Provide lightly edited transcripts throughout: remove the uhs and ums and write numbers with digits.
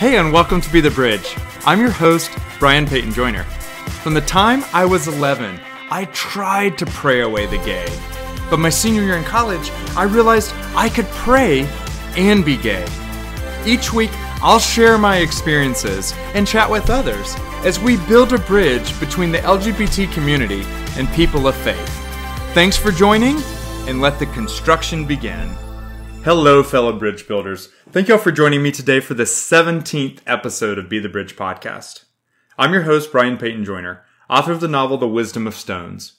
Hey, and welcome to Be the Bridge. I'm your host, Brian Peyton Joyner. From the time I was 11, I tried to pray away the gay. But my senior year in college, I realized I could pray and be gay. Each week, I'll share my experiences and chat with others as we build a bridge between the LGBT community and people of faith. Thanks for joining, and let the construction begin. Hello, fellow bridge builders. Thank you all for joining me today for the 17th episode of Be the Bridge podcast. I'm your host, Brian Peyton Joyner, author of the novel The Wisdom of Stones.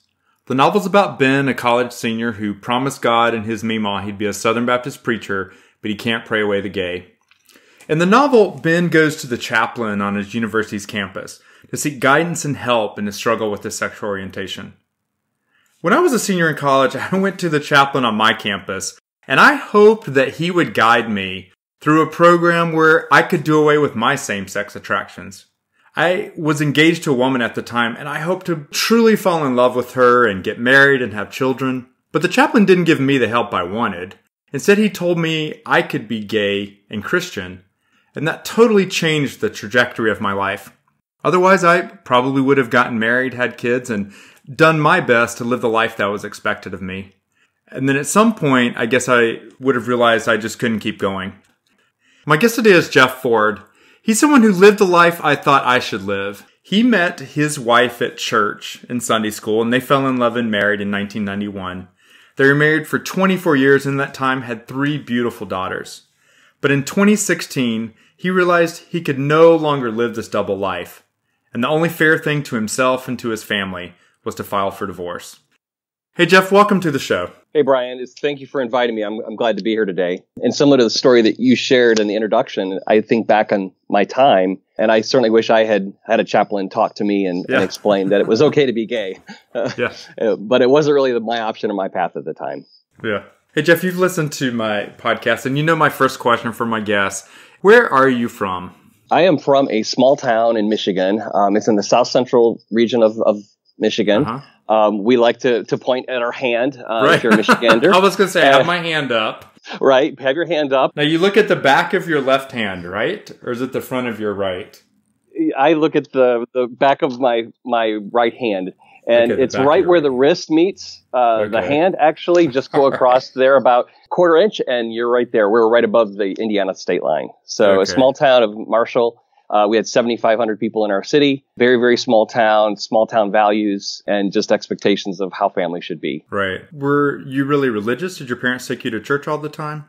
The novel's about Ben, a college senior who promised God and his Meemaw he'd be a Southern Baptist preacher, but he can't pray away the gay. In the novel, Ben goes to the chaplain on his university's campus to seek guidance and help in his struggle with his sexual orientation. When I was a senior in college, I went to the chaplain on my campus, and I hoped that he would guide me through a program where I could do away with my same-sex attractions. I was engaged to a woman at the time, and I hoped to truly fall in love with her and get married and have children. But the chaplain didn't give me the help I wanted. Instead, he told me I could be gay and Christian, and that totally changed the trajectory of my life. Otherwise, I probably would have gotten married, had kids, and done my best to live the life that was expected of me. And then at some point, I guess I would have realized I just couldn't keep going. My guest today is Jeff Ford. He's someone who lived the life I thought I should live. He met his wife at church in Sunday school, and they fell in love and married in 1991. They were married for 24 years, and in that time had 3 beautiful daughters. But in 2016, he realized he could no longer live this double life, and the only fair thing to himself and to his family was to file for divorce. Hey, Jeff, welcome to the show. Hey, Brian. Thank you for inviting me. I'm glad to be here today. And similar to the story that you shared in the introduction, I think back on my time, and I certainly wish I had a chaplain talk to me and explain that it was okay to be gay. But it wasn't really my option or my path at the time. Yeah. Hey, Jeff, you've listened to my podcast, and you know my first question for my guests. Where are you from? I am from a small town in Michigan. It's in the south central region of Michigan. Uh-huh. We like to point at our hand if you're a Michigander. I was going to say, I have my hand up. Right. Have your hand up. Now, you look at the back of your left hand, right? Or is it the front of your right? I look at the back of my right hand. And it's right where the wrist meets the hand, actually. Just go across there about 1/4 inch, and you're right there. We're right above the Indiana state line. So a small town of Marshall. We had 7,500 people in our city. Very, very small town values, and just expectations of how family should be. Right. Were you really religious? Did your parents take you to church all the time?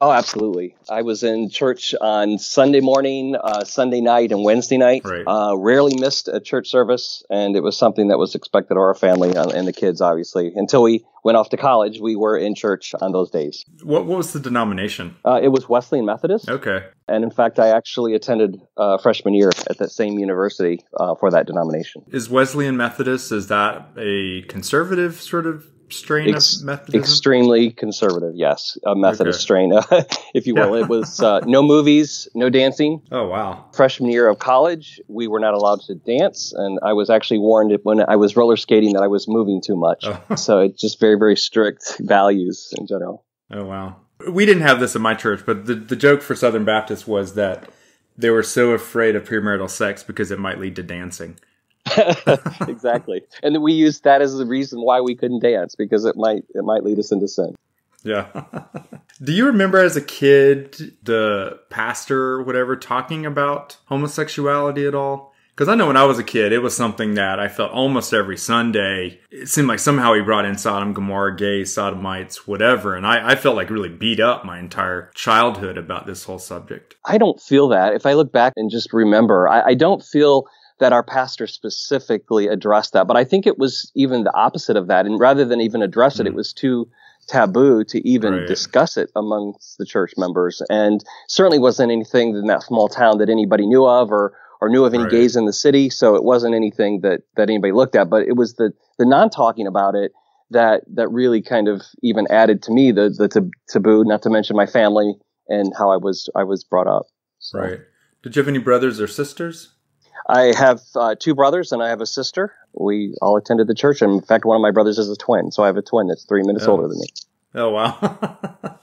Oh, absolutely. I was in church on Sunday morning, Sunday night, and Wednesday night. Right. Rarely missed a church service, and it was something that was expected of our family and the kids, obviously. Until we went off to college, we were in church on those days. What was the denomination? It was Wesleyan Methodist. Okay. And in fact, I actually attended freshman year at that same university for that denomination. Is Wesleyan Methodist, is that a conservative sort of strain of Methodism? Extremely conservative, yes. A Methodist strain, if you will. It was no movies, no dancing. Oh, wow. Freshman year of college, we were not allowed to dance. And I was actually warned when I was roller skating that I was moving too much. Oh. So it's just very, very strict values in general. Oh, wow. We didn't have this in my church, but the joke for Southern Baptists was that they were so afraid of premarital sex because it might lead to dancing. Exactly. And we used that as the reason why we couldn't dance, because it might lead us into sin. Yeah. Do you remember as a kid the pastor or whatever talking about homosexuality at all? Because I know when I was a kid, it was something that I felt almost every Sunday. It seemed like somehow he brought in Sodom, Gomorrah, gays, sodomites, whatever. And I felt like really beat up my entire childhood about this whole subject. I don't feel that. If I look back and just remember, I don't feel that our pastor specifically addressed that. But I think it was even the opposite of that. And rather than even address it, it was too taboo to even discuss it amongst the church members. And certainly wasn't anything in that small town that anybody knew of or knew of any gays in the city. So it wasn't anything that anybody looked at. But it was the non-talking about it that really kind of even added to me the taboo, not to mention my family and how I was brought up. So. Right. Did you have any brothers or sisters? I have 2 brothers and I have a sister. We all attended the church. And in fact, one of my brothers is a twin. So I have a twin that's 3 minutes older than me. Oh, wow.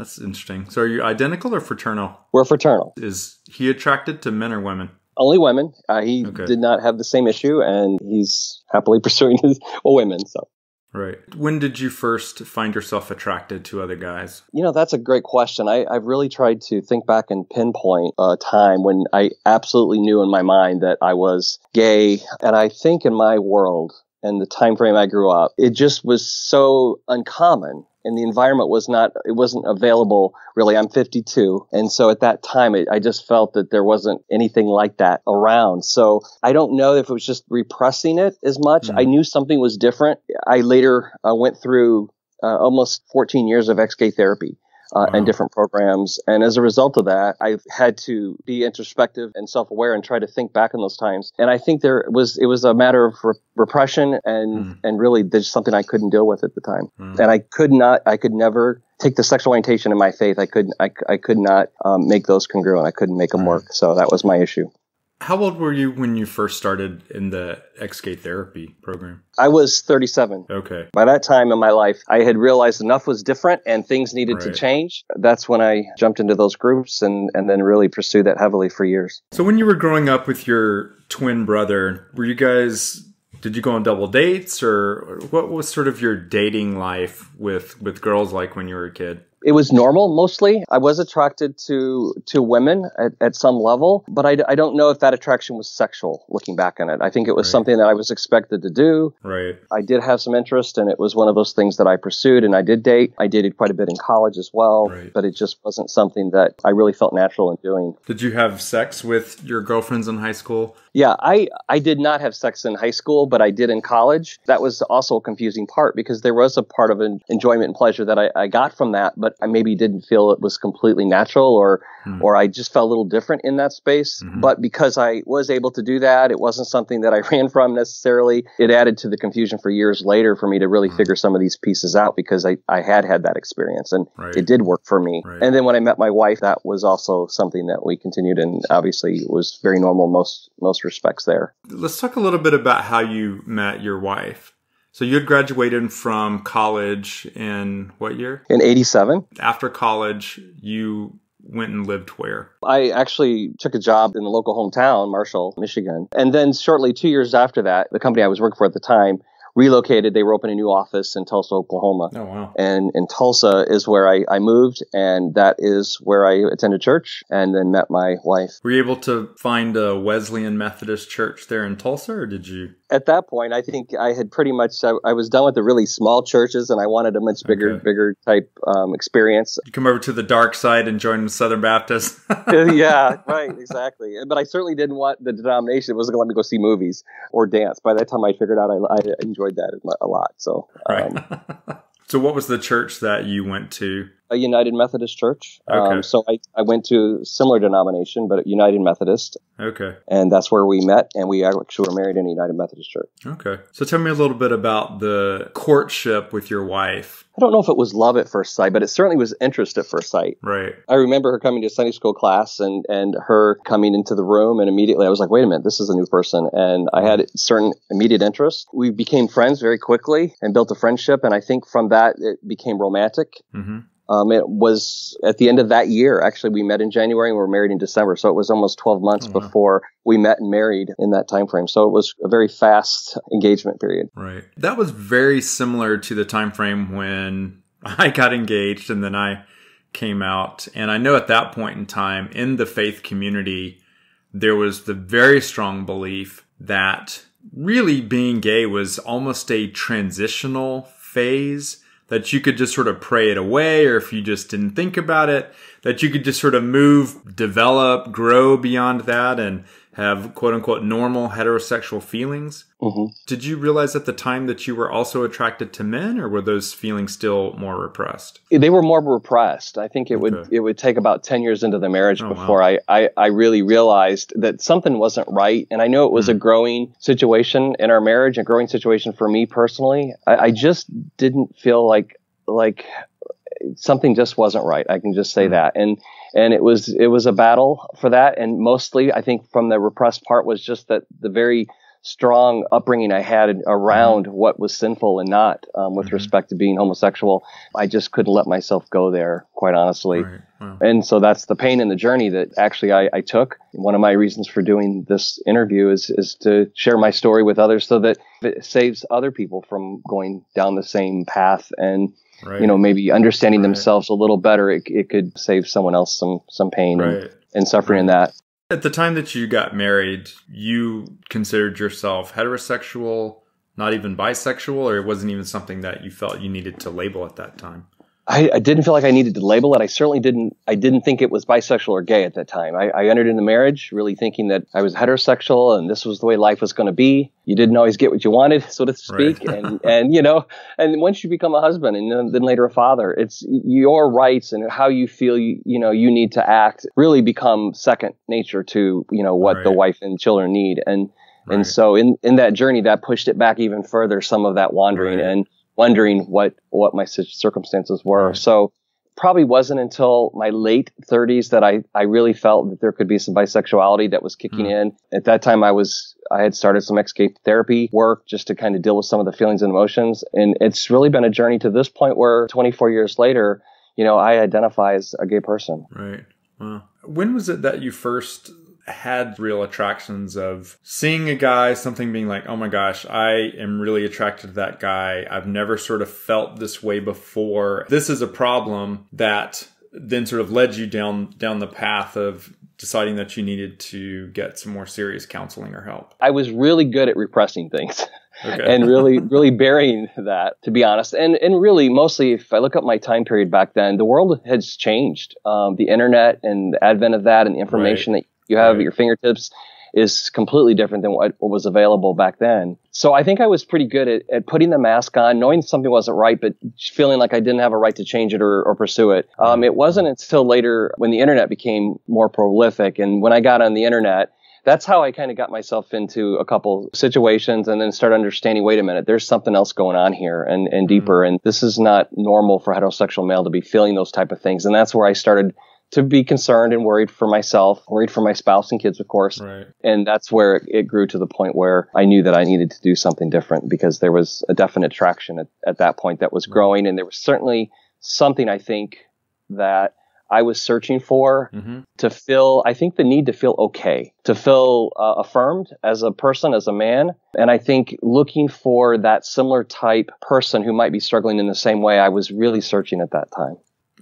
That's interesting. So are you identical or fraternal? We're fraternal. Is he attracted to men or women? Only women. He did not have the same issue, and he's happily pursuing his women. So. Right. When did you first find yourself attracted to other guys? That's a great question. I've really tried to think back and pinpoint a time when I absolutely knew in my mind that I was gay. And I think in my world and the time frame I grew up, it just was so uncommon. And the environment wasn't available really. I'm 52. And so at that time, I just felt that there wasn't anything like that around. So I don't know if it was just repressing it as much. I knew something was different. I later went through almost 14 years of ex-gay therapy. And different programs. And as a result of that, I've had to be introspective and self-aware and try to think back in those times. And I think it was a matter of repression and really there's something I couldn't deal with at the time. And I could never take the sexual orientation in my faith. I could not make those congruent. I couldn't make them work. So that was my issue. How old were you when you first started in the ex-gay therapy program? I was 37. Okay. By that time in my life, I had realized enough was different and things needed to change. That's when I jumped into those groups and then really pursued that heavily for years. So when you were growing up with your twin brother, did you go on double dates, or what was sort of your dating life with girls like when you were a kid? It was normal, mostly. I was attracted to women at some level, but I don't know if that attraction was sexual, looking back on it. I think it was something that I was expected to do. Right. I did have some interest, and it was one of those things that I pursued, and I did date. I dated quite a bit in college as well, but it just wasn't something that I really felt natural in doing. Did you have sex with your girlfriends in high school? Yeah, I did not have sex in high school, but I did in college. That was also a confusing part because there was a part of enjoyment and pleasure that I got from that, but I maybe didn't feel it was completely natural or I just felt a little different in that space. But because I was able to do that, it wasn't something that I ran from necessarily. It added to the confusion for years later for me to really figure some of these pieces out because I had that experience and it did work for me. And then when I met my wife, that was also something that we continued, and obviously it was very normal most respects there. Let's talk a little bit about how you met your wife. So you had graduated from college in what year? In 87. After college, you went and lived where? I actually took a job in the local hometown, Marshall, Michigan. And then shortly 2 years after that, the company I was working for at the time relocated. They were opening a new office in Tulsa, Oklahoma. Oh, wow. And in Tulsa is where I moved, and that is where I attended church and then met my wife. Were you able to find a Wesleyan Methodist church there in Tulsa, or did you? At that point, I think I had pretty much, I was done with the really small churches, and I wanted a much bigger type experience. You come over to the dark side and join the Southern Baptist. Yeah, right, exactly. But I certainly didn't want the denomination. It wasn't going to let me go see movies or dance. By that time, I figured out I enjoyed that a lot. So, So what was the church that you went to? A United Methodist Church. Okay. So I went to a similar denomination, but United Methodist. Okay. And that's where we met, and we actually were married in a United Methodist Church. Okay. So tell me a little bit about the courtship with your wife. I don't know if it was love at first sight, but it certainly was interest at first sight. Right. I remember her coming to Sunday school class and her coming into the room, and immediately I was like, wait a minute, this is a new person. And I had certain immediate interest. We became friends very quickly and built a friendship, and I think from that it became romantic. Mm-hmm. It was at the end of that year. Actually, we met in January and we were married in December. So it was almost 12 months before we met and married in that time frame. So it was a very fast engagement period. Right. That was very similar to the time frame when I got engaged and then I came out. And I know at that point in time in the faith community, there was the very strong belief that really being gay was almost a transitional phase, that you could just sort of pray it away, or if you just didn't think about it, that you could just sort of move, develop, grow beyond that and have quote unquote normal heterosexual feelings. Mm-hmm. Did you realize at the time that you were also attracted to men, or were those feelings still more repressed? They were more repressed. I think it would take about 10 years into the marriage before I really realized that something wasn't right. And I know it was a growing situation in our marriage, a growing situation for me personally. I just didn't feel like something just wasn't right. I can just say that. And it was a battle for that. And mostly I think from the repressed part was just that the very strong upbringing I had around what was sinful and not with respect to being homosexual. I just couldn't let myself go there, quite honestly. Right. Wow. And so that's the pain and the journey that actually I took. One of my reasons for doing this interview is to share my story with others so that it saves other people from going down the same path and, Right. maybe understanding themselves a little better. It could save someone else some pain and suffering in that. At the time that you got married, you considered yourself heterosexual, not even bisexual, or it wasn't even something that you felt you needed to label at that time? I didn't feel like I needed to label it. I certainly didn't think it was bisexual or gay at that time. I entered into marriage really thinking that I was heterosexual and this was the way life was going to be. You didn't always get what you wanted, so to speak. Right. and once you become a husband and then later a father, it's your rights and how you feel you need to act really become second nature to, what the wife and children need. And so in that journey, that pushed it back even further, some of that wandering and wondering what my circumstances were. Right. So probably wasn't until my late 30s that I really felt that there could be some bisexuality that was kicking in. At that time, I had started some escape therapy work just to kind of deal with some of the feelings and emotions. And it's really been a journey to this point where 24 years later, I identify as a gay person. Right. Wow. When was it that you first had real attractions of seeing a guy, something being like, oh my gosh, I am really attracted to that guy. I've never sort of felt this way before. This is a problem that then sort of led you down the path of deciding that you needed to get some more serious counseling or help. I was really good at repressing things. Okay. And really burying that, to be honest. And really, mostly, if I look at my time period back then, the world has changed. The internet and the advent of that and the information that you have at your fingertips is completely different than what was available back then. So I think I was pretty good at putting the mask on, knowing something wasn't right, but feeling like I didn't have a right to change it or pursue it. It wasn't until later when the internet became more prolific. And when I got on the internet, that's how I kind of got myself into a couple situations and then started understanding, wait a minute, there's something else going on here and deeper. And this is not normal for a heterosexual male to be feeling those type of things. And that's where I started to be concerned and worried for myself, worried for my spouse and kids, of course. Right. And that's where it grew to the point where I knew that I needed to do something different because there was a definite traction at that point that was growing. And there was certainly something, I think, that I was searching for to feel, I think the need to feel okay, to feel affirmed as a person, as a man. And I think looking for that similar type person who might be struggling in the same way, I was really searching at that time.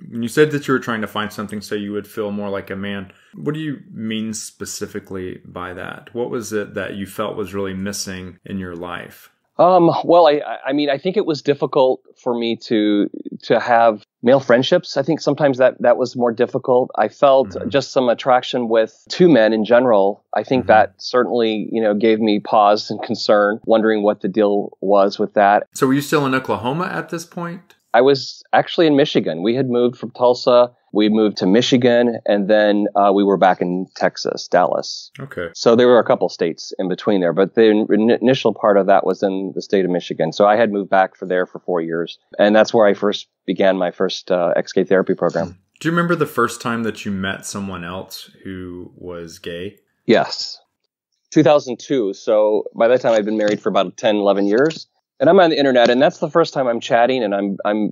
When you said that you were trying to find something so you would feel more like a man, what do you mean specifically by that? What was it that you felt was really missing in your life? Well, I mean, I think it was difficult for me to have male friendships. I think sometimes that was more difficult. I felt just some attraction with two men in general. I think that certainly, gave me pause and concern, wondering what the deal was with that. So were you still in Oklahoma at this point? I was actually in Michigan. We had moved from Tulsa. We moved to Michigan, and then we were back in Texas, Dallas. Okay. So there were a couple states in between there, but the initial part of that was in the state of Michigan. So I had moved back there for 4 years, and that's where I first began my first ex-gay therapy program. Do you remember the first time that you met someone else who was gay? Yes. 2002. So by that time, I'd been married for about 10, 11 years. And I'm on the internet, and that's the first time I'm chatting and I'm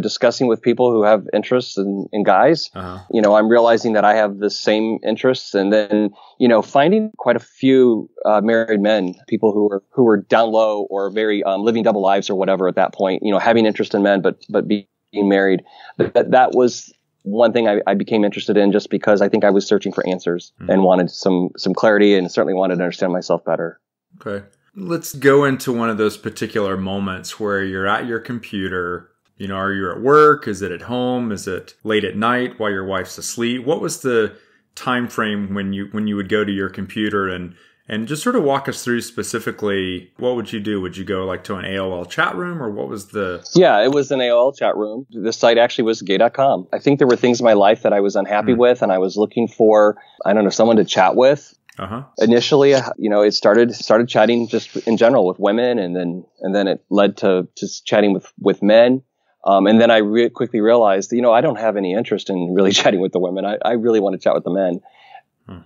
discussing with people who have interests in guys. I'm realizing that I have the same interests, and then, finding quite a few married men, people who were down low or very living double lives or whatever at that point, having interest in men, but being married. That was one thing I became interested in just because I think I was searching for answers and wanted some clarity and certainly wanted to understand myself better. Okay. Let's go into one of those particular moments where you're at your computer. Are you at work? Is it at home? Is it late at night while your wife's asleep? What was the time frame when you would go to your computer and just sort of walk us through specifically what would you do? Would you go like to an AOL chat room or what was the... Yeah, it was an AOL chat room. The site actually was gay.com. I think there were things in my life that I was unhappy with and I was looking for, someone to chat with. Initially, it started chatting just in general with women, and then it led to just chatting with men. And then I quickly realized, I don't have any interest in really chatting with the women. I really want to chat with the men.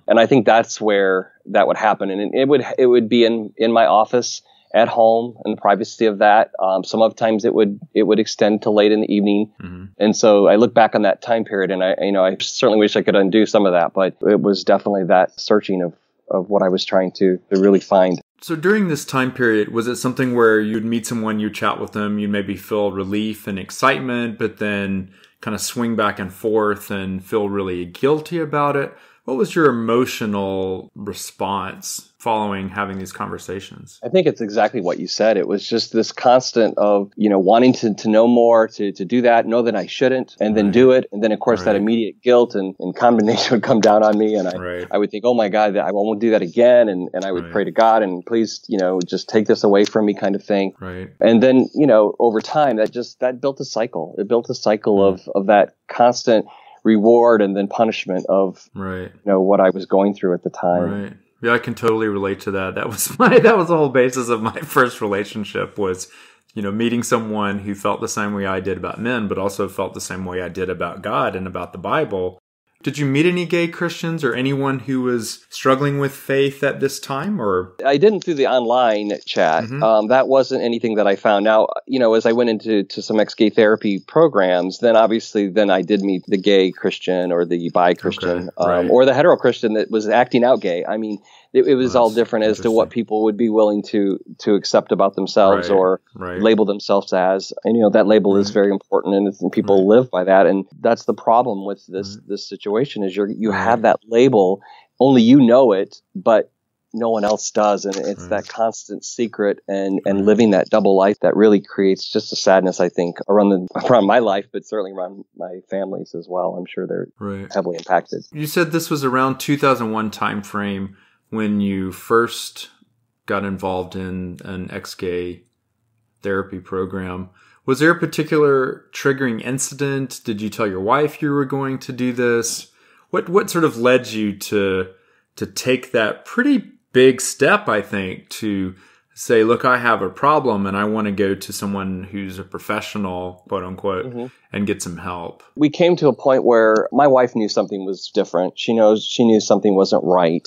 And I think that's where that would happen. And it would be in my office at home in the privacy of that. Sometimes it would extend to late in the evening. And so I look back on that time period, and I certainly wish I could undo some of that, but it was definitely that searching of what I was trying to really find. So during this time period, was it something where you'd meet someone, you'd chat with them, you'd maybe feel relief and excitement, but then kind of swing back and forth and feel really guilty about it? What was your emotional response following having these conversations? I think it's exactly what you said. It was just this constant of, wanting to know more, to do that, know that I shouldn't, and then do it. And then, of course, that immediate guilt and condemnation would come down on me. And I would think, oh, my God, I won't do that again. And I would pray to God and please, just take this away from me kind of thing. And then, over time, that built a cycle. It built a cycle of that constant reward and then punishment of what I was going through at the time. Yeah, I can totally relate to that. That was the whole basis of my first relationship was, meeting someone who felt the same way I did about men, but also felt the same way I did about God and about the Bible. Did you meet any gay Christians or anyone who was struggling with faith at this time? Or I didn't through the online chat. That wasn't anything that I found. Now, as I went into some ex-gay therapy programs, then obviously I did meet the gay Christian or the bi Christian or the hetero Christian that was acting out gay. I mean, it was all different as to what people would be willing to accept about themselves or label themselves as. And, that label is very important and people live by that. And that's the problem with this situation is you have that label, only you know it, but no one else does. And it's that constant secret and living that double life that really creates just a sadness, I think, around my life, but certainly around my families as well. I'm sure they're heavily impacted. You said this was around 2001 timeframe when you first got involved in an ex-gay therapy program. Was there a particular triggering incident? Did you tell your wife you were going to do this? What sort of led you to take that pretty big step, I think, to say, look, I have a problem and I want to go to someone who's a professional, quote unquote, and get some help? We came to a point where my wife knew something was different. She knew something wasn't right.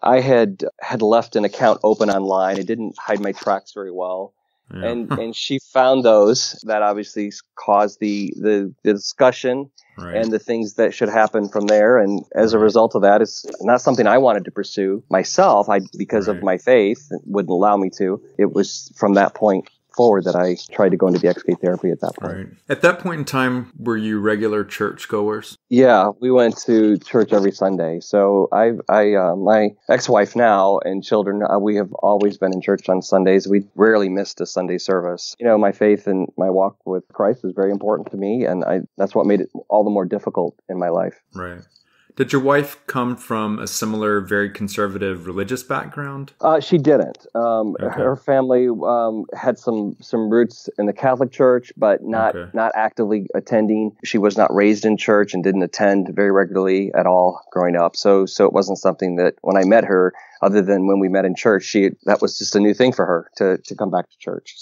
I had left an account open online. I didn't hide my tracks very well. Yeah. And she found those that obviously caused the discussion and the things that should happen from there. And as a result of that, it's not something I wanted to pursue myself. Because of my faith, it wouldn't allow me to. It was from that point forward that I tried to go into the ex-gay therapy at that point. At that point in time, were you regular church goers? Yeah, we went to church every Sunday. So my ex-wife now and children, we have always been in church on Sundays. We rarely missed a Sunday service. My faith and my walk with Christ is very important to me, and that's what made it all the more difficult in my life. Did your wife come from a similar, very conservative religious background? She didn't. Her family had some roots in the Catholic Church, but not actively attending. She was not raised in church and didn't attend very regularly at all growing up. So it wasn't something that when I met her, other than when we met in church, that was just a new thing for her to come back to church.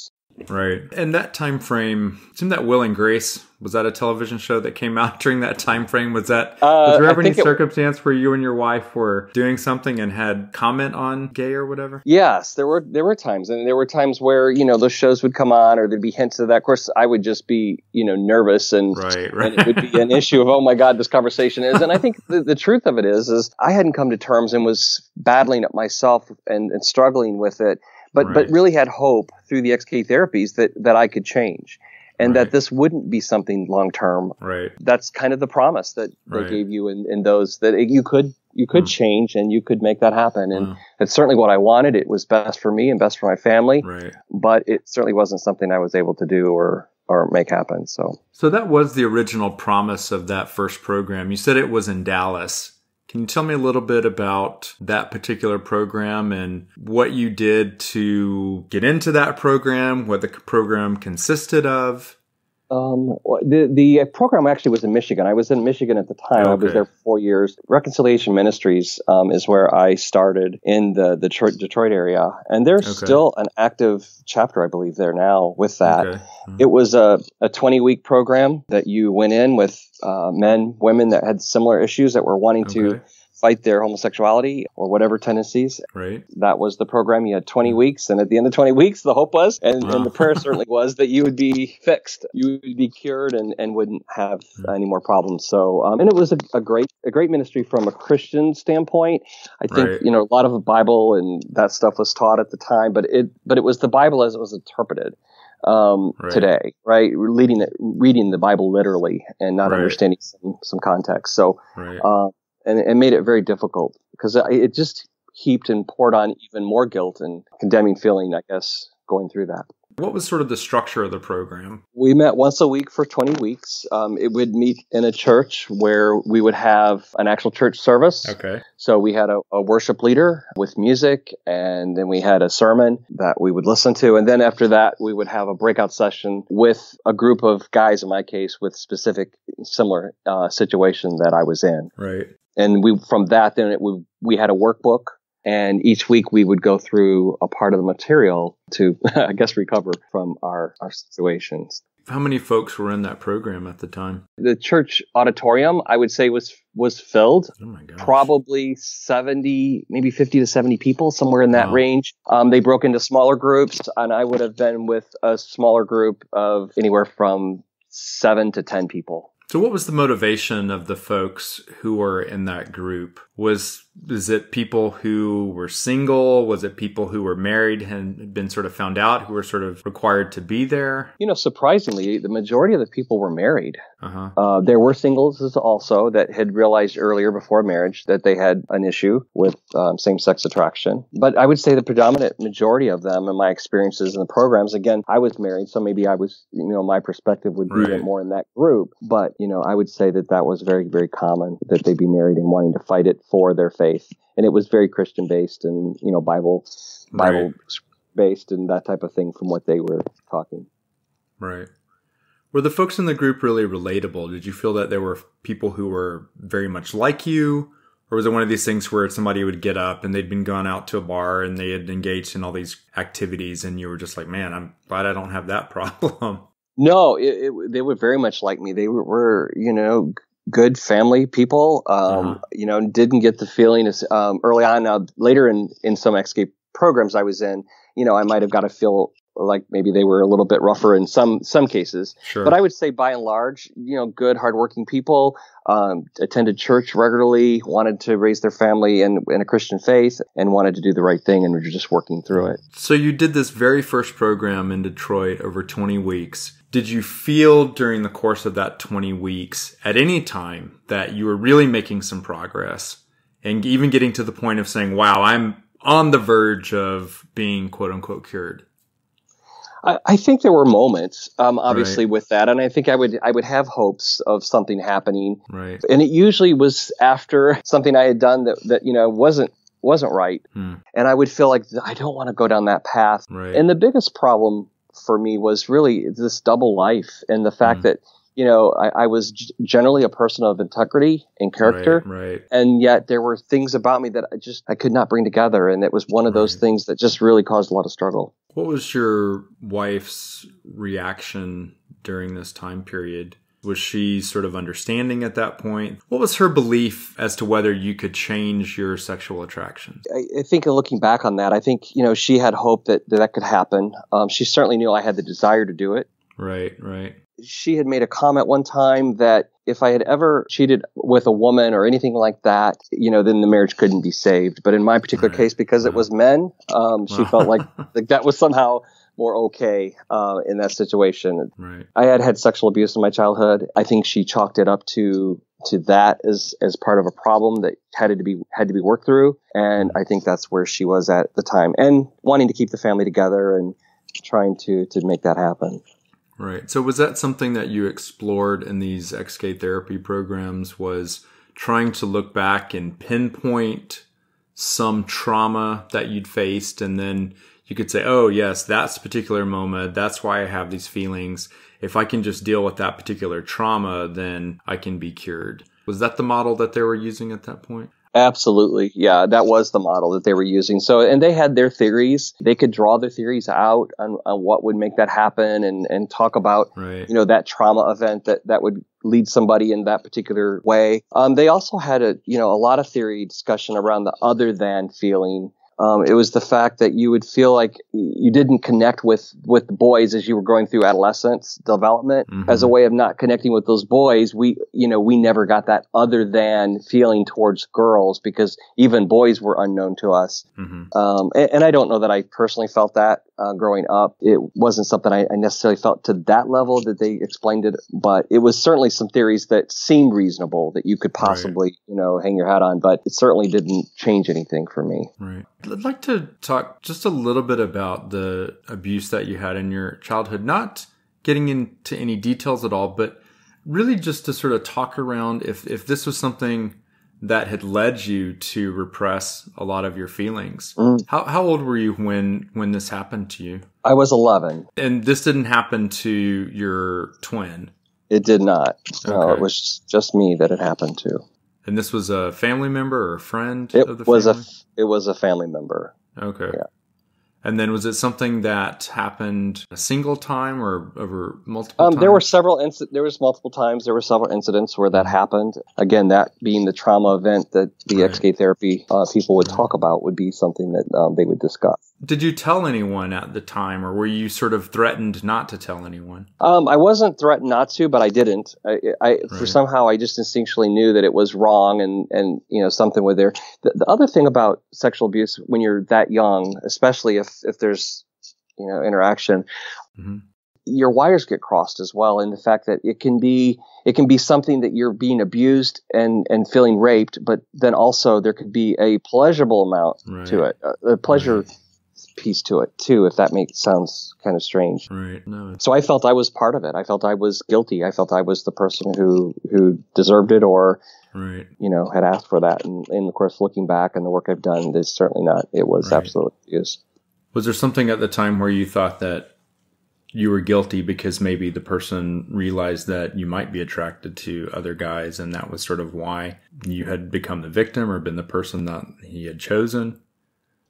And that time frame, it seemed that Will and Grace, was that a television show that came out during that time frame? Was there ever any circumstance where you and your wife were doing something and had comment on gay or whatever? Yes, there were times, and there were times where those shows would come on, or there'd be hints of that. Of course, I would just be nervous, and and it would be an issue of, oh my God, this conversation is. And I think the truth of it is I hadn't come to terms and was battling it myself and struggling with it. But really had hope through the ex-gay therapies that I could change, and that this wouldn't be something long term. That's kind of the promise that they gave you in those, that you could change and you could make that happen. And it's certainly what I wanted. It was best for me and best for my family. But it certainly wasn't something I was able to do or make happen. So that was the original promise of that first program. You said it was in Dallas. Can you tell me a little bit about that particular program and what you did to get into that program, what the program consisted of? The program actually was in Michigan. I was in Michigan at the time. I was there for 4 years. Reconciliation Ministries is where I started in the Detroit area. And there's still an active chapter, I believe, there now with that. It was a 20-week program that you went in with men, women that had similar issues that were wanting to fight their homosexuality or whatever tendencies. Right. That was the program. You had 20 weeks. And at the end of 20 weeks, the hope was, and the prayer certainly was, that you would be fixed. You would be cured and wouldn't have any more problems. So, and it was a great ministry from a Christian standpoint. I think, a lot of the Bible and that stuff was taught at the time, but it was the Bible as it was interpreted today, right? Reading the Bible literally and not understanding some context. So, and it made it very difficult because it just heaped and poured on even more guilt and condemning feeling, I guess, going through that. What was sort of the structure of the program? We met once a week for 20 weeks. It would meet in a church where we would have an actual church service. Okay. So we had a worship leader with music, and then we had a sermon that we would listen to. And then after that, we would have a breakout session with a group of guys, in my case, with specific similar situation that I was in. Right. And from that, then we had a workbook. And each week we would go through a part of the material to, I guess, recover from our situations. How many folks were in that program at the time? The church auditorium, I would say, was filled. Oh my gosh. Probably 70, maybe 50 to 70 people, somewhere in that range. They broke into smaller groups, and I would have been with a smaller group of anywhere from 7 to 10 people. So what was the motivation of the folks who were in that group? Is it people who were single? Was it people who were married and had been sort of found out, who were sort of required to be there? Surprisingly, the majority of the people were married. There were singles also that had realized earlier before marriage that they had an issue with same-sex attraction. But I would say the predominant majority of them, in my experiences in the programs, again, I was married, so maybe I was, my perspective would be more in that group. But, I would say that was very, very common that they'd be married and wanting to fight it for their faith. And it was very Christian-based and, Bible based and that type of thing from what they were talking. Right. Were the folks in the group really relatable? Did you feel that there were people who were very much like you? Or was it one of these things where somebody would get up and they'd been gone out to a bar and they had engaged in all these activities and you were just like, man, I'm glad I don't have that problem? No, they were very much like me. They were good family people, didn't get the feeling as early on. Now, later in some escape programs I was in, I might have got to feel like maybe they were a little bit rougher in some cases. Sure. But I would say by and large, good, hardworking people, attended church regularly, wanted to raise their family in a Christian faith and wanted to do the right thing and were just working through it. So you did this very first program in Detroit over 20 weeks. Did you feel during the course of that 20 weeks at any time that you were really making some progress and even getting to the point of saying, wow, I'm on the verge of being quote unquote cured? I think there were moments, obviously, with that, and I think I would have hopes of something happening. Right. And it usually was after something I had done that wasn't right, and I would feel like I don't want to go down that path. Right. And the biggest problem for me was really this double life and the fact that I was generally a person of integrity and character, right. And yet there were things about me that I could not bring together, and it was one of those things that just really caused a lot of struggle. What was your wife's reaction during this time period? Was she sort of understanding at that point? What was her belief as to whether you could change your sexual attraction? I think looking back on that, I think, she had hope that could happen. She certainly knew I had the desire to do it. Right. She had made a comment one time that if I had ever cheated with a woman or anything like that, then the marriage couldn't be saved. But in my particular case, because it was men, she felt like that was somehow more okay in that situation. Right. I had sexual abuse in my childhood. I think she chalked it up to that as part of a problem that had to be worked through. And I think that's where she was at the time, and wanting to keep the family together and trying to make that happen. Right. So was that something that you explored in these XK therapy programs, was trying to look back and pinpoint some trauma that you'd faced, and then you could say, oh, yes, that's a particular moment. That's why I have these feelings. If I can just deal with that particular trauma, then I can be cured. Was that the model that they were using at that point? Absolutely. Yeah, that was the model that they were using. So, and they had their theories. They could draw their theories out on what would make that happen and talk about, Right. that trauma event that would lead somebody in that particular way. They also had a lot of theory discussion around the other than feeling. It was the fact that you would feel like you didn't connect with boys as you were going through adolescence development. As a way of not connecting with those boys. We never got that other than feeling towards girls because even boys were unknown to us. And I don't know that I personally felt that growing up. It wasn't something I necessarily felt to that level that they explained it, but it was certainly some theories that seemed reasonable that you could possibly, hang your hat on, but it certainly didn't change anything for me. Right. I'd like to talk just a little bit about the abuse that you had in your childhood, not getting into any details at all, but really just to sort of talk around if this was something that had led you to repress a lot of your feelings. How old were you when this happened to you? I was 11. And this didn't happen to your twin? It did not. No, Okay. it was just me that it happened to. And this was a family member or a friend of the family? It was a family member. Okay. Yeah. And then was it something that happened a single time or over multiple times? There were multiple times. There were several incidents where that happened. Again, that being the trauma event that the XK therapy people would talk about would be something that they would discuss. Did you tell anyone at the time, or were you sort of threatened not to tell anyone? I wasn't threatened not to, but I didn't. For somehow I just instinctually knew that it was wrong, and something was there. The other thing about sexual abuse when you're that young, especially if there's interaction, your wires get crossed as well, in the fact that it can be something that you're being abused and feeling raped, but then also there could be a pleasurable amount to it, a pleasure piece to it too, if that sounds kind of strange. Right. No. So I felt I was part of it. I felt I was guilty. I felt I was the person who deserved it or had asked for that. And of course, looking back and the work I've done, there's certainly not. It was absolutely abuse. Was there something at the time where you thought that you were guilty because maybe the person realized that you might be attracted to other guys, and that was sort of why you had become the victim or been the person that he had chosen?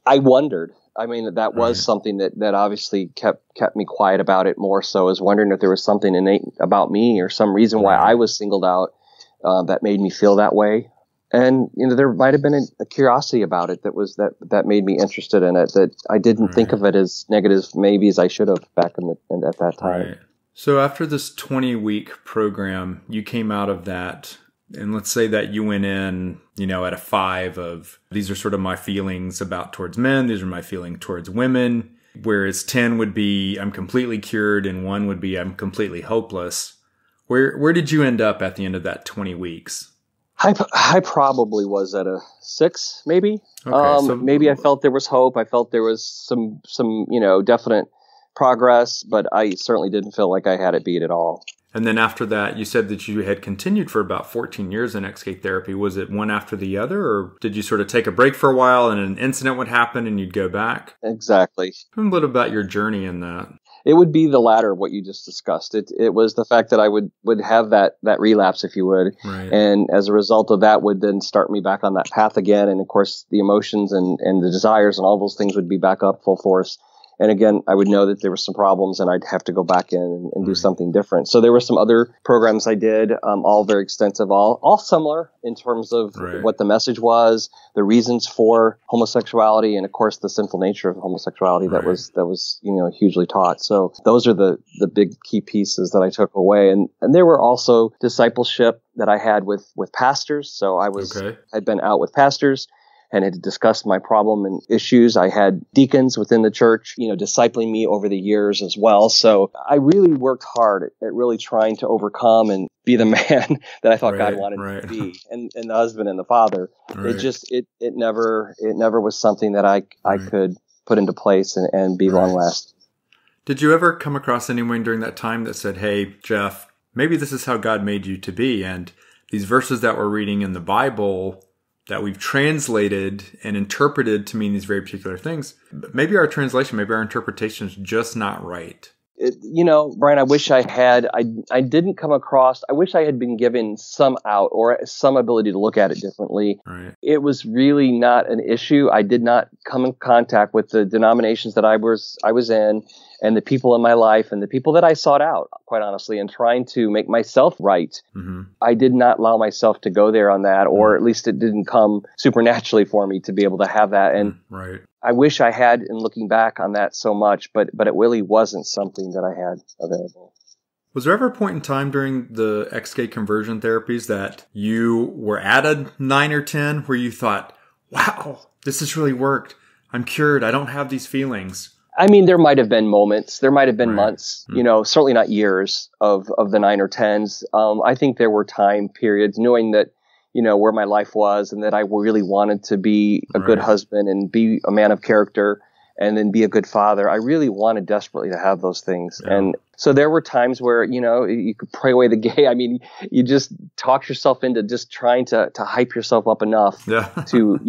I wondered. I mean, that was something that obviously kept me quiet about it more so, is wondering if there was something innate about me or some reason why I was singled out that made me feel that way. And, there might have been a curiosity about it that made me interested in it, that I didn't think of it as negative maybe as I should have back at that time. Right. So after this 20-week program, you came out of that, and let's say that you went in, at a 5 of, these are sort of my feelings towards men, these are my feelings towards women, whereas 10 would be, I'm completely cured, and 1 would be, I'm completely hopeless. Where did you end up at the end of that 20 weeks? I probably was at a 6, maybe. Okay, so maybe I felt there was hope. I felt there was some definite progress, but I certainly didn't feel like I had it beat at all. And then after that, you said that you had continued for about 14 years in XK therapy. Was it one after the other, or did you sort of take a break for a while and an incident would happen and you'd go back? Exactly. Tell me a little about your journey in that. It would be the latter of what you just discussed. It was the fact that I would have that relapse, if you would. Right. And as a result of that would then start me back on that path again. And of course, the emotions and the desires and all those things would be back up full force. And again, I would know that there were some problems and I'd have to go back in and do something different. So there were some other programs I did, all very extensive, all similar in terms of what the message was, the reasons for homosexuality, and of course the sinful nature of homosexuality that was hugely taught. So those are the big key pieces that I took away. And there were also discipleship that I had with pastors. So I'd been out with pastors and had discussed my problem and issues. I had deacons within the church, discipling me over the years as well. So I really worked hard at really trying to overcome and be the man that I thought God wanted me to be, and the husband and the father. Right. It never was something that I could put into place and be long lasting. Did you ever come across anyone during that time that said, "Hey, Jeff, maybe this is how God made you to be, and these verses that we're reading in the Bible that we've translated and interpreted to mean these very particular things, maybe our translation, maybe our interpretation is just not right. Brian, I wish I didn't come across, I wish I had been given some out or some ability to look at it differently. Right. It was really not an issue. I did not come in contact with the denominations that I was in and the people in my life and the people that I sought out, quite honestly, and trying to make myself right. Mm-hmm. I did not allow myself to go there on that, or at least it didn't come supernaturally for me to be able to have that. And right. I wish I had, in looking back on that so much, but it really wasn't something that I had available. Was there ever a point in time during the ex-gay conversion therapies that you were at a 9 or 10 where you thought, wow, this has really worked. I'm cured. I don't have these feelings. I mean, there might have been moments, there might have been Right. months, certainly not years of the 9 or 10s. I think there were time periods knowing that, where my life was and that I really wanted to be a good Right. husband and be a man of character and then be a good father. I really wanted desperately to have those things. Yeah. And so there were times where, you could pray away the gay. I mean, you just talk yourself into just trying to hype yourself up enough Yeah. to,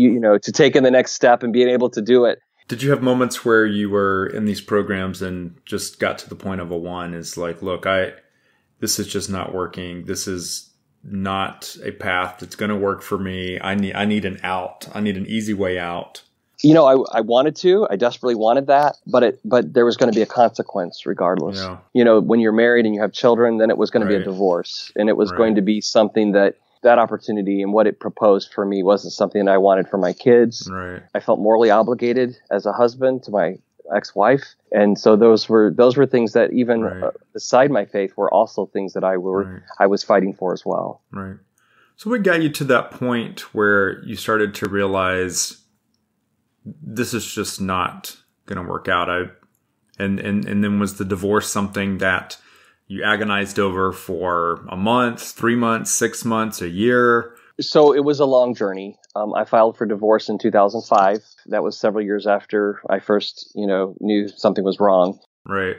to take in the next step and being able to do it. Did you have moments where you were in these programs and just got to the point of a 1 is like, look, this is just not working. This is not a path that's going to work for me. I need an out. I need an easy way out. I wanted to. I desperately wanted that, but there was going to be a consequence regardless. Yeah. When you're married and you have children, then it was going to be a Right. divorce, and it was Right. going to be something that opportunity and what it proposed for me wasn't something that I wanted for my kids. Right. I felt morally obligated as a husband to my ex-wife, and so those were things that even Right. beside my faith were also things that I was fighting for as well. Right. So what got you to that point where you started to realize this is just not going to work out? And then was the divorce something that you agonized over for a month, 3 months, 6 months, a year? So it was a long journey. I filed for divorce in 2005. That was several years after I first, knew something was wrong. Right.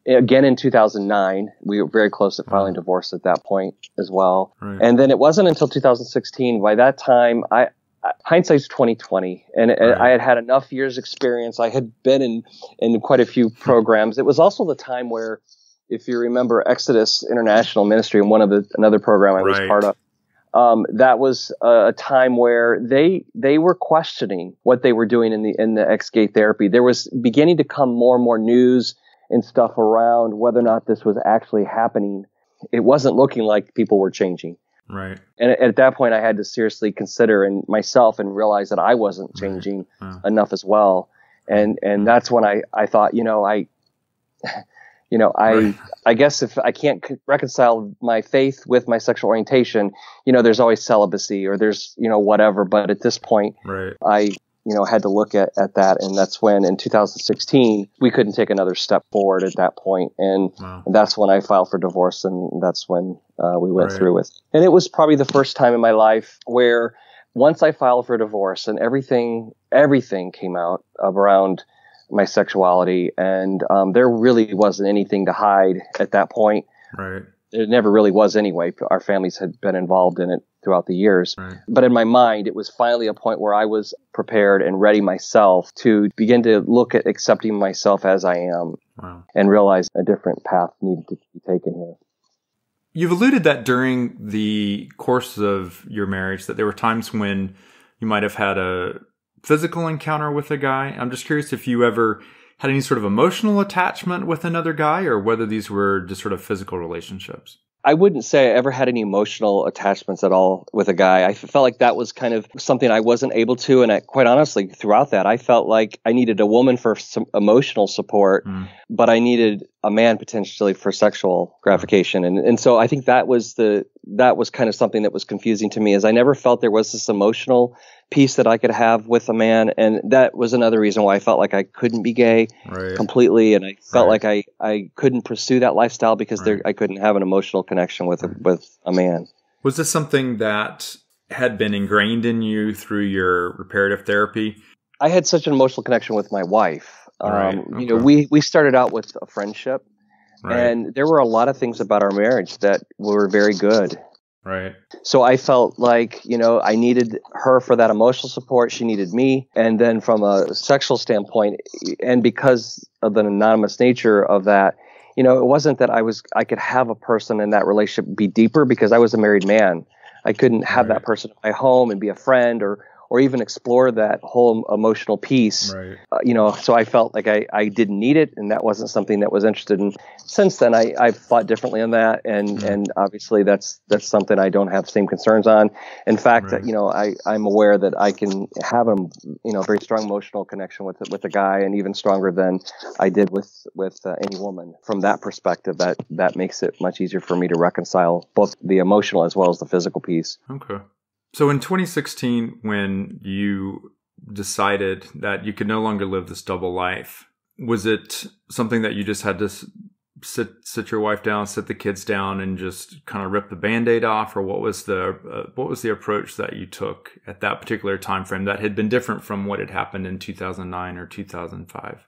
Again, in 2009, we were very close to filing divorce at that point as well. Right. And then it wasn't until 2016. By that time, hindsight's 2020, and Right. I had had enough years experience. I had been in quite a few programs. It was also the time where, if you remember Exodus International Ministry and another program I was Right. part of, that was a time where they were questioning what they were doing in the ex-gay therapy. There was beginning to come more and more news and stuff around whether or not this was actually happening. It wasn't looking like people were changing. Right. And at that point, I had to seriously consider myself and realize that I wasn't changing enough as well. And that's when I thought, I guess if I can't reconcile my faith with my sexual orientation, there's always celibacy or there's, whatever. But at this point, Right. I, had to look at that. And that's when in 2016, we couldn't take another step forward at that point. And Wow. that's when I filed for divorce. And that's when we went Right. through with it. And it was probably the first time in my life where once I filed for divorce and everything came out around my sexuality, and there really wasn't anything to hide at that point. Right. There never really was anyway. Our families had been involved in it throughout the years. Right. But in my mind, it was finally a point where I was prepared and ready myself to begin to look at accepting myself as I am. Wow. And realize a different path needed to be taken here. You've alluded that during the course of your marriage that there were times when you might have had a physical encounter with a guy. I'm just curious if you ever had any sort of emotional attachment with another guy or whether these were just sort of physical relationships. I wouldn't say I ever had any emotional attachments at all with a guy. I felt like that was kind of something I wasn't able to. And quite honestly, throughout that, I felt like I needed a woman for some emotional support, but I needed a man potentially for sexual gratification. And so I think that was kind of something that was confusing to me, is I never felt there was this emotional piece that I could have with a man. And that was another reason why I felt like I couldn't be gay completely. And I felt like I couldn't pursue that lifestyle because I couldn't have an emotional connection with a man. Was this something that had been ingrained in you through your reparative therapy? I had such an emotional connection with my wife. Okay. We started out with a friendship, and there were a lot of things about our marriage that were very good. Right. So I felt like, I needed her for that emotional support. She needed me. And then from a sexual standpoint, and because of the anonymous nature of that, it wasn't that I could have a person in that relationship be deeper because I was a married man. I couldn't have that person in my home and be a friend or even explore that whole emotional piece. Right. So I felt like I didn't need it, and that wasn't something that was interested in. Since then, I've thought differently on that, and obviously that's something I don't have the same concerns on. In fact, I'm aware that I can have a very strong emotional connection with a guy, and even stronger than I did with any woman. From that perspective, that makes it much easier for me to reconcile both the emotional as well as the physical piece. Okay. So in 2016, when you decided that you could no longer live this double life, was it something that you just had to sit your wife down, sit the kids down, and just kind of rip the Band-Aid off, or what was the approach that you took at that particular time frame that had been different from what had happened in 2009 or 2005?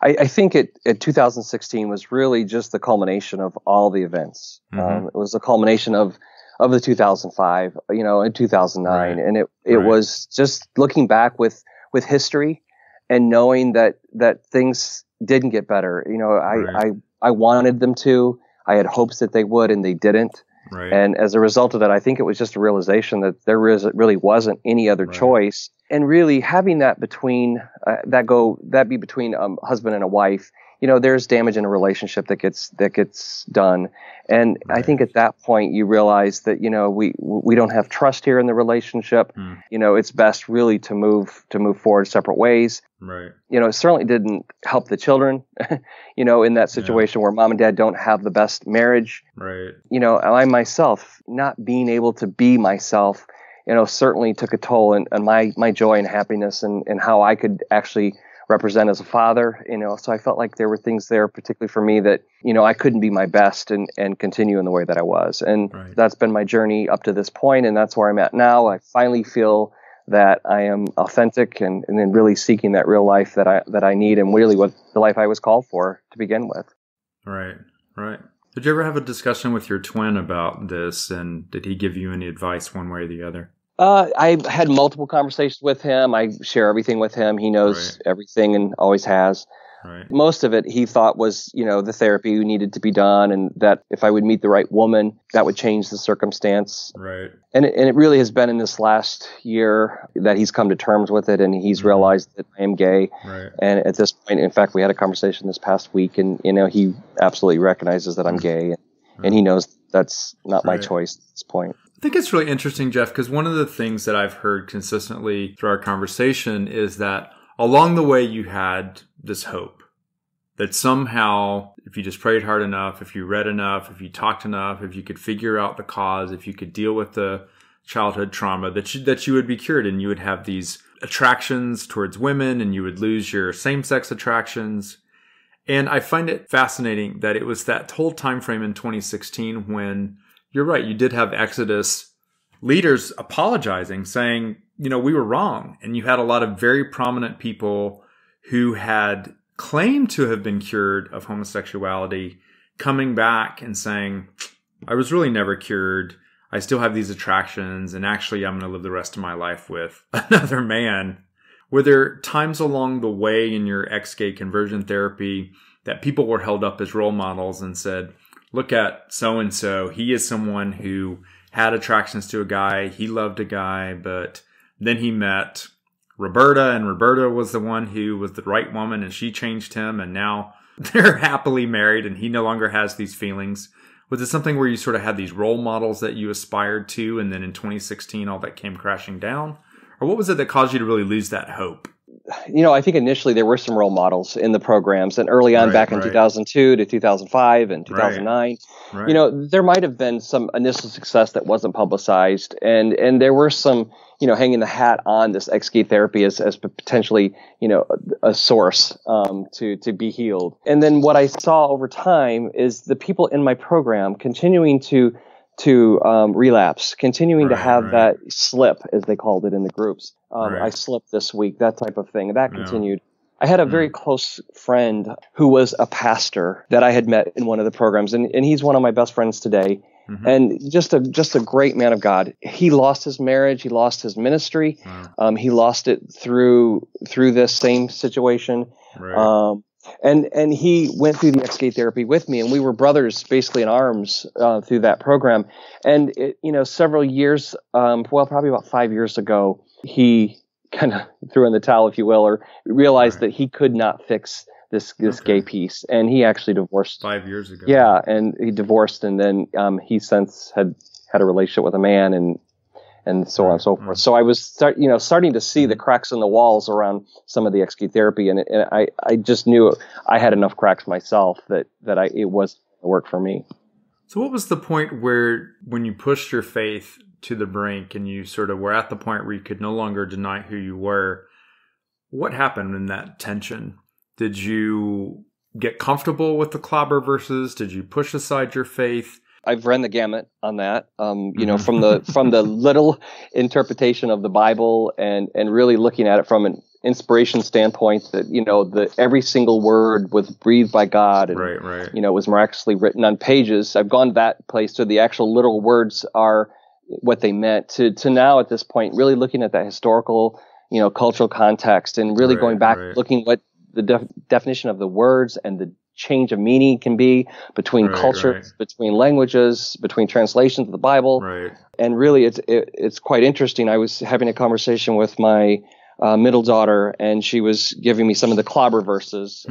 I think it 2016 was really just the culmination of all the events. It was the culmination of the 2005, in 2009. Right. And it was just looking back with history and knowing that things didn't get better. I wanted them to. I had hopes that they would, and they didn't. Right. And as a result of that, I think it was just a realization that there really wasn't any other choice. And really having that between that be between a husband and a wife, there's damage in a relationship that gets done. And I think at that point you realize that, we don't have trust here in the relationship. It's best really to move forward separate ways. Right. It certainly didn't help the children, in that situation where mom and dad don't have the best marriage. Right. I myself not being able to be myself, certainly took a toll on my joy and happiness and how I could actually represent as a father, so I felt like there were things there, particularly for me, that, I couldn't be my best and continue in the way that I was. And that's been my journey up to this point, and that's where I'm at now. I finally feel that I am authentic and then really seeking that real life that I need, and really what the life I was called for to begin with. Right. Did you ever have a discussion with your twin about this, and did he give you any advice one way or the other? I've had multiple conversations with him. I share everything with him. He knows everything and always has. Right. Most of it he thought was, the therapy needed to be done, and that if I would meet the right woman, that would change the circumstance. Right. And it really has been in this last year that he's come to terms with it, and he's realized that I am gay. Right. And at this point, in fact, we had a conversation this past week, and he absolutely recognizes that I'm gay, and he knows that's not my choice at this point. I think it's really interesting, Jeff, because one of the things that I've heard consistently through our conversation is that along the way you had this hope that somehow, if you just prayed hard enough, if you read enough, if you talked enough, if you could figure out the cause, if you could deal with the childhood trauma, that you would be cured, and you would have these attractions towards women, and you would lose your same-sex attractions. And I find it fascinating that it was that whole time frame in 2016 when, you're right, you did have Exodus leaders apologizing, saying, we were wrong. And you had a lot of very prominent people who had claimed to have been cured of homosexuality coming back and saying, I was really never cured. I still have these attractions, and actually I'm going to live the rest of my life with another man. Were there times along the way in your ex-gay conversion therapy that people were held up as role models and said, look at so-and-so, he is someone who had attractions to a guy, he loved a guy, but then he met Roberta, and Roberta was the one who was the right woman, and she changed him, and now they're happily married, and he no longer has these feelings. Was it something where you sort of had these role models that you aspired to, and then in 2016 all that came crashing down? Or what was it that caused you to really lose that hope? I think initially there were some role models in the programs, and early on back in 2002 to 2005 and 2009, there might have been some initial success that wasn't publicized, and there were some, hanging the hat on this ex-gay therapy as potentially, a source to be healed. And then what I saw over time is the people in my program continuing to relapse, continuing to have that slip, as they called it in the groups. I slipped this week, that type of thing. That continued. I had a very close friend who was a pastor that I had met in one of the programs, and he's one of my best friends today. And just a great man of God. He lost his marriage. He lost his ministry. He lost it through this same situation. And he went through the ex-gay therapy with me, and we were brothers basically in arms through that program. And several years, probably about 5 years ago, he kind of threw in the towel, if you will, or realized that he could not fix this gay piece, and he actually divorced 5 years ago. Yeah, and he divorced, and then he since had a relationship with a man, and so on and so forth. So I was starting to see the cracks in the walls around some of the ex-gay therapy, and I just knew I had enough cracks myself that it was work for me. So what was the point where, when you pushed your faith to the brink and you sort of were at the point where you could no longer deny who you were, what happened in that tension? Did you get comfortable with the clobber verses? Did you push aside your faith? I've run the gamut on that, from the little interpretation of the Bible and really looking at it from an inspiration standpoint that, every single word was breathed by God and, right. Was miraculously written on pages. I've gone to that place so the actual literal words are what they meant to now at this point, really looking at that historical, cultural context and really going back, looking what the definition of the words and the change of meaning can be between cultures, between languages, between translations of the Bible. Right. And really it's quite interesting. I was having a conversation with my middle daughter, and she was giving me some of the clobber verses.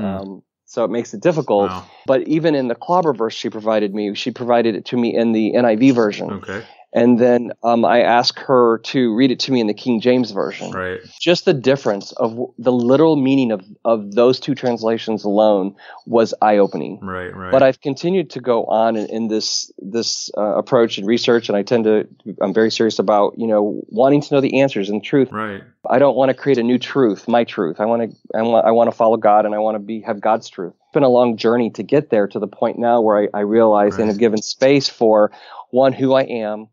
So it makes it difficult. Wow. But even in the clobber verse she provided it to me in the NIV version. Okay. And then I asked her to read it to me in the King James Version. Right. Just the difference of the literal meaning of those two translations alone was eye-opening. Right. But I've continued to go on in this approach and research, and I'm very serious about, wanting to know the answers and truth. Right. I don't want to create a new truth, my truth. I want to follow God, and I want to have God's truth. It's been a long journey to get there, to the point now where I realize and have given space for who I am.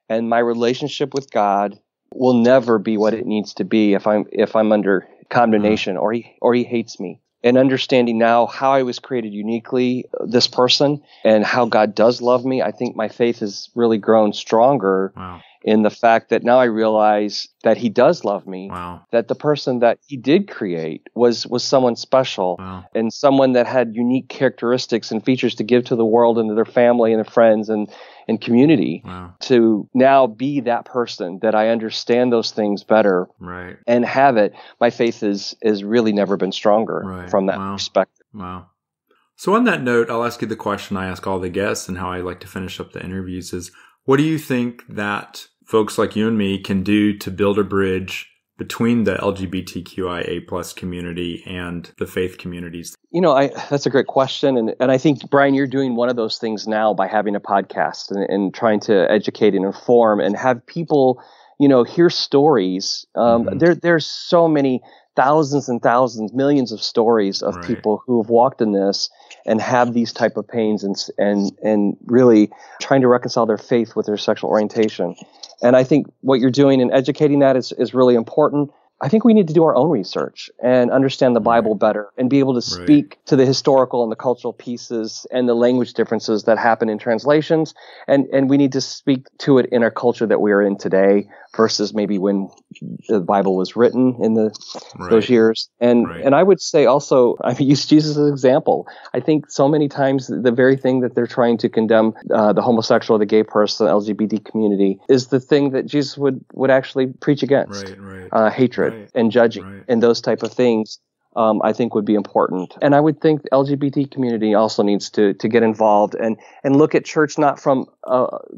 And my relationship with God will never be what it needs to be if I'm under condemnation or he hates me. And understanding now how I was created uniquely, this person, and how God does love me, I think my faith has really grown stronger in the fact that now I realize that he does love me, that the person that he did create was someone special and someone that had unique characteristics and features to give to the world and to their family and their friends and community. To now be that person, that I understand those things better and have it. My faith is really never been stronger from that perspective. Wow. So on that note, I'll ask you the question I ask all the guests and how I like to finish up the interviews is, what do you think that folks like you and me can do to build a bridge between the LGBTQIA+ community and the faith communities? That's a great question. And I think, Brian, you're doing one of those things now by having a podcast and trying to educate and inform and have people, hear stories. There's so many thousands and thousands, millions of stories of people who have walked in this and have these type of pains and really trying to reconcile their faith with their sexual orientation. And I think what you're doing in educating that is really important. I think we need to do our own research and understand the Bible better and be able to speak to the historical and the cultural pieces and the language differences that happen in translations. And we need to speak to it in our culture that we are in today versus maybe when the Bible was written in those years. And I would say also, I use Jesus as an example. I think so many times the very thing that they're trying to condemn the homosexual, the gay person, the LGBT community is the thing that Jesus would actually preach against. Hatred and judging and those type of things. I think would be important. And I would think the LGBT community also needs to get involved and look at church not from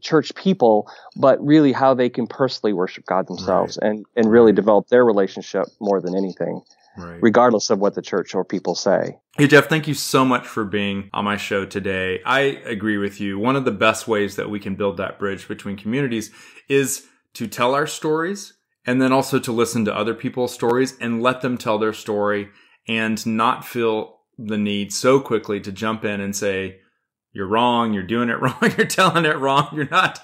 church people, but really how they can personally worship God themselves and really develop their relationship more than anything, regardless of what the church or people say. Hey, Jeff, thank you so much for being on my show today. I agree with you. One of the best ways that we can build that bridge between communities is to tell our stories and then also to listen to other people's stories and let them tell their story and not feel the need so quickly to jump in and say, you're wrong, you're doing it wrong, you're telling it wrong, you're not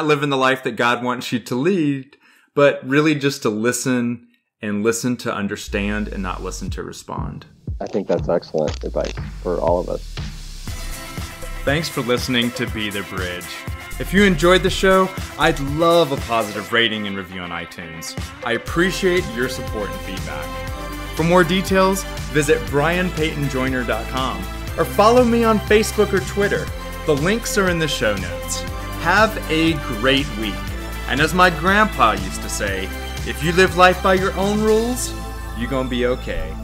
living the life that God wants you to lead, but really just to listen and listen to understand and not listen to respond. I think that's excellent advice for all of us. Thanks for listening to Be the Bridge. If you enjoyed the show, I'd love a positive rating and review on iTunes. I appreciate your support and feedback. For more details, visit brianpaytonjoyner.com or follow me on Facebook or Twitter. The links are in the show notes. Have a great week. And as my grandpa used to say, if you live life by your own rules, you're gonna be okay.